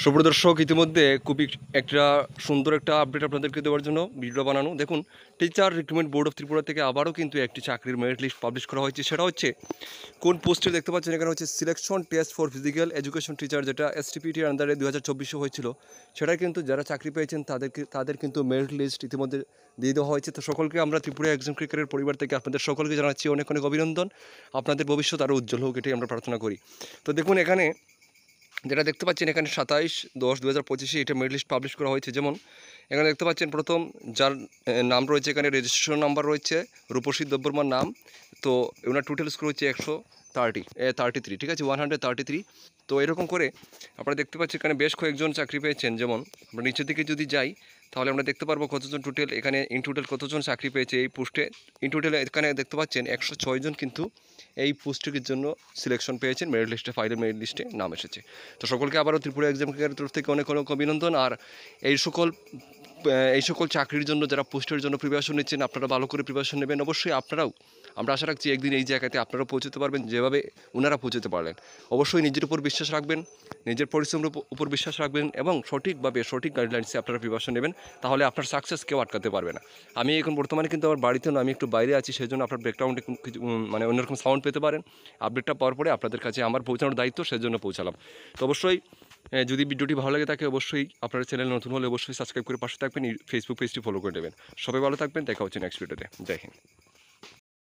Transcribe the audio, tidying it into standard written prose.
সুপ্রিয় দর্শক, ইতিমধ্যে খুবই একটা সুন্দর একটা আপডেট আপনাদেরকে দেওয়ার জন্য ভিডিও বানানো। দেখুন, teacher recruitment board of Tripura থেকে আবারও কিন্তু একটি চাকরির মেরিট লিস্ট পাবলিশ করা হয়েছে। সেটা হচ্ছে কোন পোস্টে দেখতে পাচ্ছেন এখানে হচ্ছে selection test for physical education teacher, যেটা এসটিপিটির আন্ডারে 2024 হয়েছিল। সেটা কিন্তু যারা চাকরি পেয়েছেন তাদের কিন্তু মেরিট লিস্ট ইতিমধ্যে দিয়ে দেওয়া হয়েছে। তো সকলকে আমরা ত্রিপুরা একজন ক্রিকেটের পরিবার থেকে আপনাদের সকলকে জানাচ্ছি অনেক অনেক অভিনন্দন। আপনাদের ভবিষ্যৎ আরও উজ্জ্বল হোক, এটাই আমরা প্রার্থনা করি। তো দেখুন, এখানে যেটা দেখতে পাচ্ছেন এখানে 27/10/2025 এটা মেরিট লিস্ট পাবলিশ করা হয়েছে। যেমন এখানে দেখতে পাচ্ছেন প্রথম যার নাম রয়েছে, এখানে রেজিস্ট্রেশন নাম্বার রয়েছে রূপসী দেববর্মার নাম। তো ওনার টোটাল স্কোর হচ্ছে 133, ঠিক আছে, 133। তো এরকম করে আপনারা দেখতে পাচ্ছেন এখানে বেশ কয়েকজন চাকরি পেয়েছেন। যেমন আমরা নিচের দিকে যদি যাই তাহলে আমরা দেখতে পারবো কতজন টোটাল, এখানে ইন টোটাল কতজন চাকরি পেয়েছে এই পোস্টে। ইন টোটাল এখানে দেখতে পাচ্ছেন 106 জন কিন্তু এই পোস্টের জন্য সিলেকশন পেয়েছেন, মেরিট লিস্টে, ফাইনাল মেরিট লিস্টে নাম এসেছে। তো সকলকে আবারও ত্রিপুরা এক্সাম তরফ থেকে অনেক অনেক অভিনন্দন। আর এই সকল চাকরির জন্য যারা পোস্টের জন্য প্রিপারেশন নিচ্ছেন, আপনারা ভালো করে প্রিপারেশন নেবেন। অবশ্যই আপনারাও, আমরা আশা রাখছি একদিন এই জায়গাতে আপনারাও পৌঁছতে পারবেন যেভাবে ওনারা পৌঁছতে পারলেন। অবশ্যই নিজের উপর বিশ্বাস রাখবেন, নিজের পরিশ্রমের উপর বিশ্বাস রাখবেন এবং সঠিকভাবে সঠিক গাইডলাইন্সে আপনারা প্রিপারেশন নেবেন। তাহলে আপনার সাকসেস কেউ আটকাতে পারবে না। আমি এখন বর্তমানে কিন্তু আমার বাড়িতে না, আমি একটু বাইরে আছি, সেই জন্য আপনার ব্যাকগ্রাউন্ডে কিছু মানে অন্যরকম সাউন্ড পেতে পারেন। আপডেটটা পাওয়ার পরে আপনাদের কাছে আমার পৌঁছানোর দায়িত্ব, সেজন্য পৌঁছালাম। তো অবশ্যই যদি ভিডিওটি ভালো লাগে থাকে, অবশ্যই আপনার চ্যানেল নতুন হলে অবশ্যই সাবস্ক্রাইব করে পাশে থাকবেন, ফেসবুক পেজটি ফলো করে দেবেন। সবাই ভালো থাকবেন, দেখা হচ্ছে নেক্সট ভিডিওতে। জয় হিন্দ।